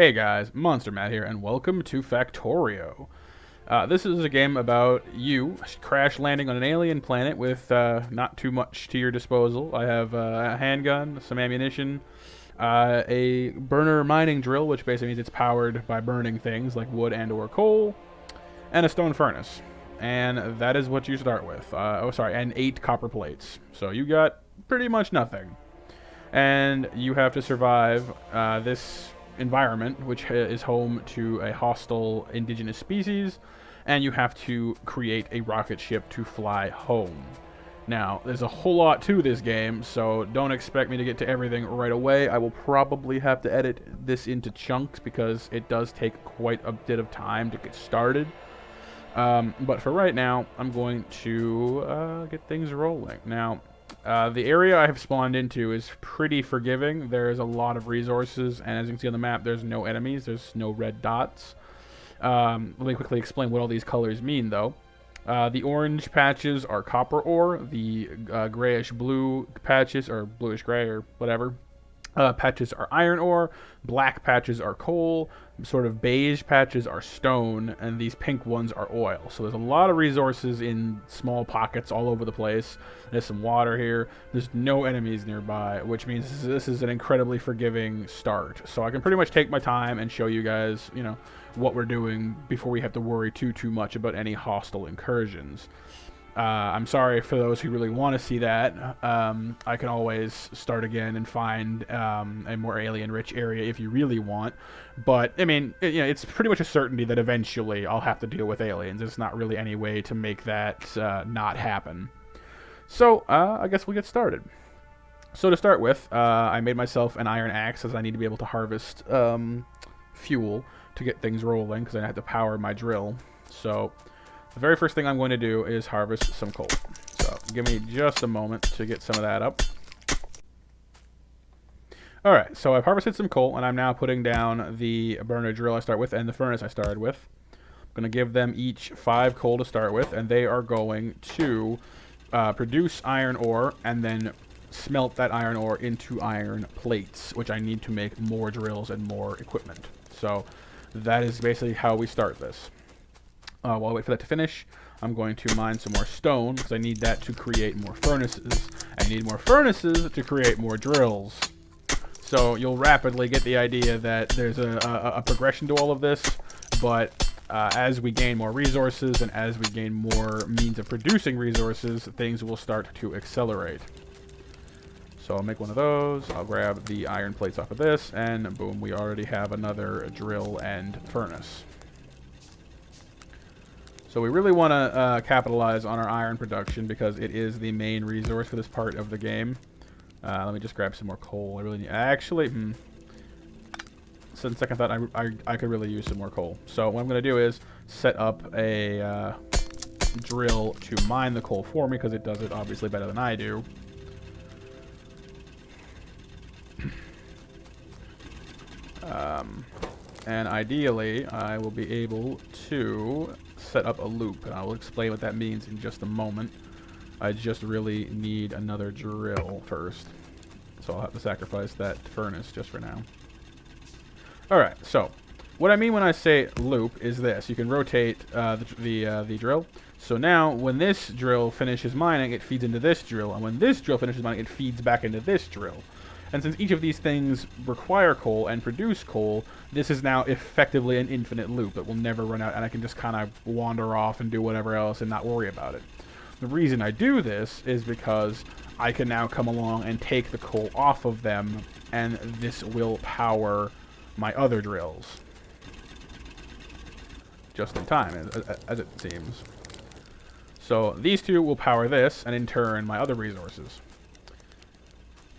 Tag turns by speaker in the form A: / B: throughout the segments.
A: Hey guys, MonsterMatt here, and welcome to Factorio. This is a game about you crash landing on an alien planet with not too much to your disposal. I have a handgun, some ammunition, a burner mining drill, which basically means it's powered by burning things like wood and or coal, and a stone furnace. And that is what you start with. And 8 copper plates. So you got pretty much nothing. And you have to survive this environment, which is home to a hostile indigenous species, and you have to create a rocket ship to fly home. Now, there's a whole lot to this game, so don't expect me to get to everything right away. I will probably have to edit this into chunks because it does take quite a bit of time to get started. But for right now, I'm going to get things rolling. Now, the area I have spawned into is pretty forgiving. There's a lot of resources, and as you can see on the map, there's no enemies. There's no red dots. Let me quickly explain what all these colors mean, though. The orange patches are copper ore. The grayish-blue patches, or bluish-gray, or whatever, patches are iron ore. Black patches are coal. Sort of beige patches are stone, and these pink ones are oil. So there's a lot of resources in small pockets all over the place. There's some water here. There's no enemies nearby, which means this is an incredibly forgiving start. So I can pretty much take my time and show you guys, what we're doing before we have to worry too much about any hostile incursions. I'm sorry for those who really want to see that. I can always start again and find a more alien-rich area if you really want. But, I mean, it's pretty much a certainty that eventually I'll have to deal with aliens. There's not really any way to make that not happen. So, I guess we'll get started. So to start with, I made myself an iron axe as I need to be able to harvest fuel to get things rolling because I have to power my drill. So the very first thing I'm going to do is harvest some coal. So give me just a moment to get some of that up. Alright, so I've harvested some coal, and I'm now putting down the burner drill I start with and the furnace I started with. I'm going to give them each 5 coal to start with, and they are going to produce iron ore and then smelt that iron ore into iron plates, which I need to make more drills and more equipment. So that is basically how we start this. While I wait for that to finish, I'm going to mine some more stone because I need that to create more furnaces. I need more furnaces to create more drills. So you'll rapidly get the idea that there's a progression to all of this, but as we gain more resources and as we gain more means of producing resources, things will start to accelerate. So I'll make one of those, I'll grab the iron plates off of this, and boom, we already have another drill and furnace. So we really want to capitalize on our iron production because it is the main resource for this part of the game. Let me just grab some more coal. I really need... Actually, since second thought, I could really use some more coal. So what I'm going to do is set up a drill to mine the coal for me because it does it obviously better than I do. And ideally, I will be able to set up a loop, and I will explain what that means in just a moment. I just really need another drill first, so I'll have to sacrifice that furnace just for now. Alright, so what I mean when I say loop is this. You can rotate the drill. So now when this drill finishes mining, it feeds into this drill, and when this drill finishes mining, it feeds back into this drill. And since each of these things require coal and produce coal, this is now effectively an infinite loop that will never run out, and I can just kind of wander off and do whatever else and not worry about it. The reason I do this is because I can now come along and take the coal off of them, and this will power my other drills. Just in time, as it seems. So these two will power this, and in turn, my other resources.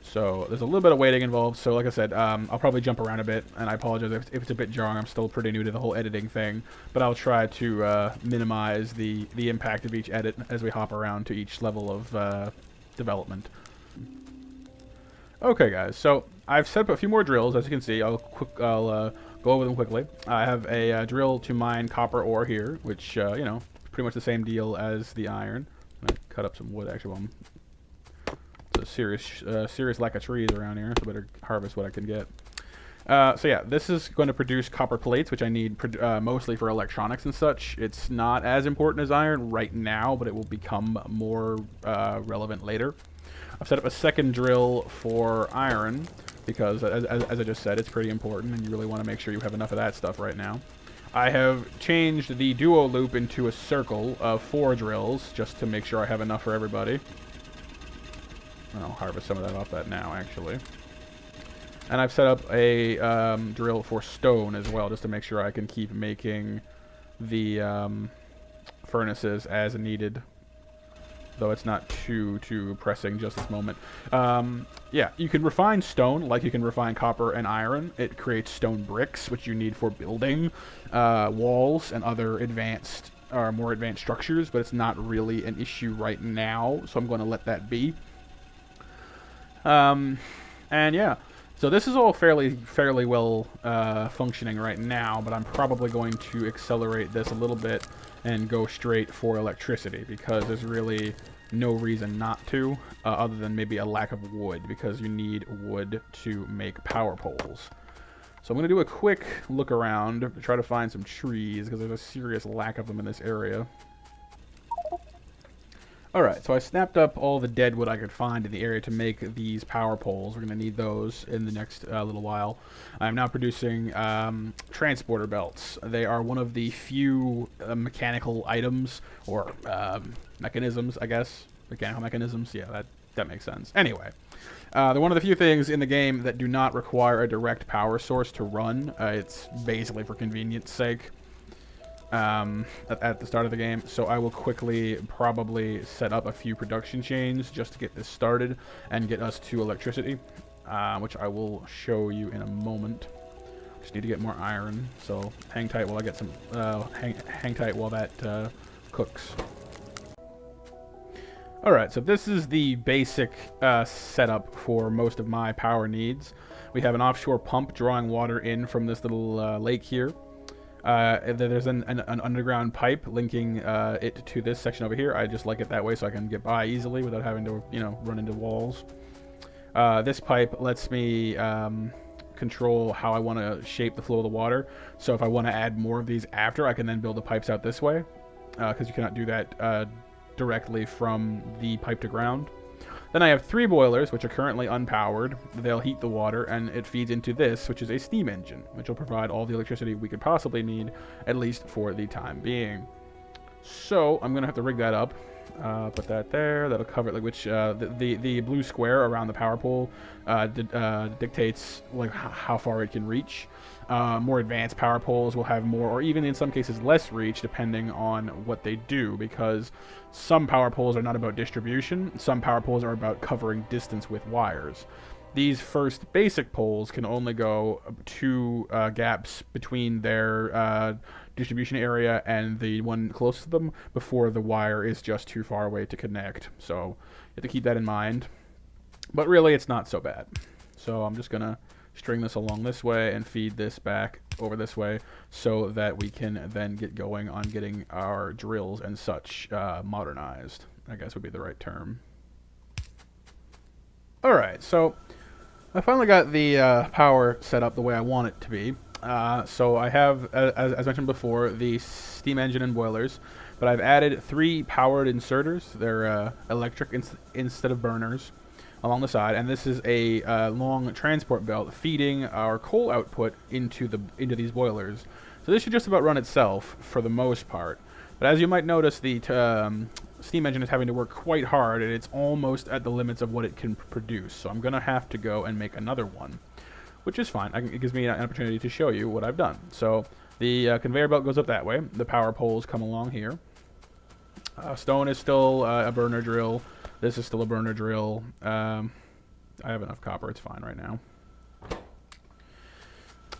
A: So there's a little bit of waiting involved. So like I said, I'll probably jump around a bit, and I apologize if it's a bit jarring. I'm still pretty new to the whole editing thing, but I'll try to minimize the impact of each edit as we hop around to each level of development. Okay, guys. So I've set up a few more drills, as you can see. I'll go over them quickly. I have a drill to mine copper ore here, which pretty much the same deal as the iron. I'm gonna cut up some wood actually. While it's a serious lack of trees around here, so I better harvest what I can get. So yeah, this is going to produce copper plates, which I need mostly for electronics and such. It's not as important as iron right now, but it will become more relevant later. I've set up a second drill for iron because, as I just said, it's pretty important, and you really want to make sure you have enough of that stuff right now. I have changed the duo loop into a circle of 4 drills just to make sure I have enough for everybody. I'll harvest some of that off that now, actually. And I've set up a drill for stone as well, just to make sure I can keep making the furnaces as needed. Though it's not too pressing just this moment. Yeah, you can refine stone like you can refine copper and iron. It creates stone bricks, which you need for building walls and other advanced or more advanced structures, but it's not really an issue right now, so I'm going to let that be. And yeah. So this is all fairly well functioning right now, but I'm probably going to accelerate this a little bit and go straight for electricity because there's really no reason not to, other than maybe a lack of wood, because you need wood to make power poles. So I'm going to do a quick look around to try to find some trees because there's a serious lack of them in this area. Alright, so I snapped up all the dead wood I could find in the area to make these power poles. We're going to need those in the next little while. I'm now producing transporter belts. They are one of the few mechanical items, or mechanisms, I guess. Mechanical mechanisms, yeah, that makes sense. Anyway, they're one of the few things in the game that do not require a direct power source to run. It's basically for convenience sake. At the start of the game, so I will quickly probably set up a few production chains just to get this started and get us to electricity, which I will show you in a moment. Just need to get more iron, so hang tight while I get some. Hang tight while that cooks. All right, so this is the basic setup for most of my power needs. We have an offshore pump drawing water in from this little lake here. There's an underground pipe linking it to this section over here. I just like it that way so I can get by easily without having to, run into walls. This pipe lets me control how I want to shape the flow of the water. So if I want to add more of these after, I can then build the pipes out this way, because you cannot do that directly from the pipe to ground. Then I have 3 boilers, which are currently unpowered. They'll heat the water, and it feeds into this, which is a steam engine, which will provide all the electricity we could possibly need, at least for the time being. So I'm going to have to rig that up. Put that there. That'll cover it, which the blue square around the power pole dictates how far it can reach. More advanced power poles will have more, or even in some cases less reach, depending on what they do, because some power poles are not about distribution. Some power poles are about covering distance with wires. These first basic poles can only go 2 gaps between their distribution area and the one closest to them before the wire is just too far away to connect. So you have to keep that in mind. But really, it's not so bad. So I'm just going to string this along this way and feed this back over this way so that we can then get going on getting our drills and such modernized, I guess would be the right term. Alright, so I finally got the power set up the way I want it to be. So I have, as mentioned before, the steam engine and boilers, but I've added 3 powered inserters. They're electric instead of burners along the side, and this is a long transport belt feeding our coal output into these boilers. So this should just about run itself for the most part. But as you might notice, the steam engine is having to work quite hard, and it's almost at the limits of what it can produce. So I'm going to have to go and make another one, which is fine. It gives me an opportunity to show you what I've done. So the conveyor belt goes up that way. The power poles come along here. Stone is still a burner drill. This is still a burner drill. I have enough copper. It's fine right now.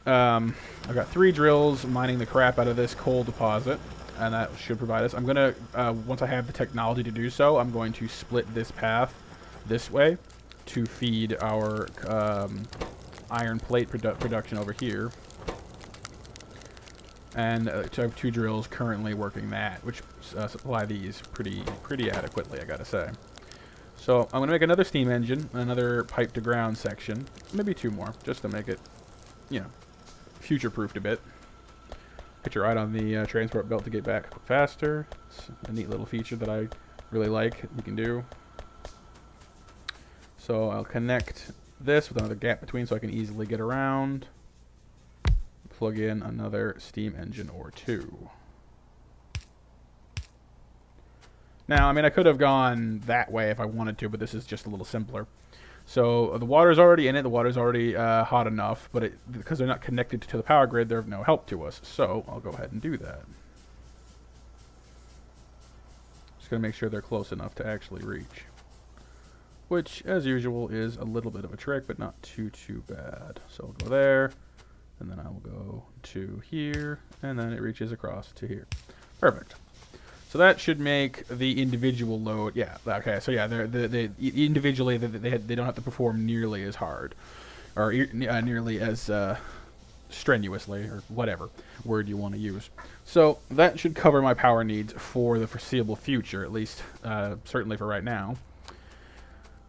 A: I've got 3 drills mining the crap out of this coal deposit, and that should provide us. I'm going to, once I have the technology to do so, I'm going to split this path this way to feed our iron plate production over here. And I have 2 drills currently working that, which supply these pretty adequately, I gotta say. So I'm gonna make another steam engine, another pipe to ground section, maybe 2 more, just to make it you know, future-proofed a bit. Put your eye on the transport belt to get back faster. It's a neat little feature that I really like you can do. So I'll connect this with another gap between so I can easily get around. Plug in another steam engine or two. Now, I mean, I could have gone that way if I wanted to, but this is just a little simpler. So the water's already in it. The water's already hot enough, but because they're not connected to the power grid, they're of no help to us. So I'll go ahead and do that. Just going to make sure they're close enough to actually reach. Which, as usual, is a little bit of a trick, but not too bad. So I'll go there, and then I will go to here, and then it reaches across to here. Perfect. So that should make the individual load, yeah, okay, so yeah, they individually, they don't have to perform nearly as hard, or nearly as strenuously, or whatever word you want to use. So that should cover my power needs for the foreseeable future, at least certainly for right now.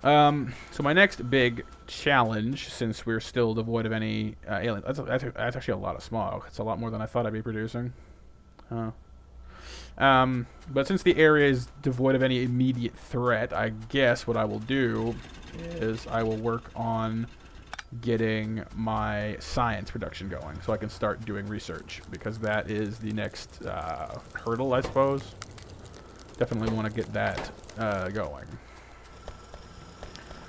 A: So my next big challenge, since we're still devoid of any aliens, that's actually a lot of smog. It's a lot more than I thought I'd be producing. But since the area is devoid of any immediate threat, I guess what I will do is I will work on getting my science production going so I can start doing research, because that is the next hurdle, I suppose. Definitely want to get that going,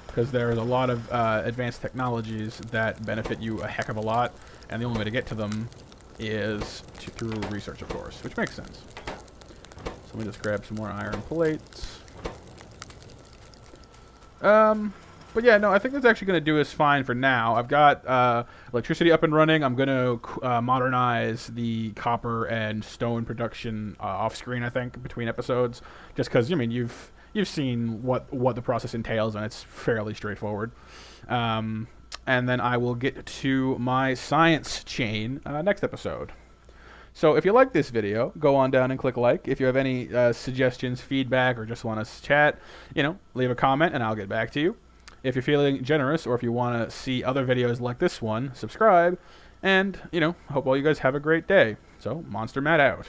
A: because there's a lot of advanced technologies that benefit you a heck of a lot, and the only way to get to them is through research, of course, which makes sense. So let me just grab some more iron plates. But yeah, no, I think that's actually going to do us fine for now. I've got electricity up and running. I'm going to modernize the copper and stone production off screen, I think, between episodes, just because, I mean, you've seen what the process entails, and it's fairly straightforward. And then I will get to my science chain next episode. So if you like this video, go on down and click like. If you have any suggestions, feedback, or just want to chat, leave a comment and I'll get back to you. If you're feeling generous, or if you want to see other videos like this one, subscribe. And, hope all you guys have a great day. So, MonsterMatt out.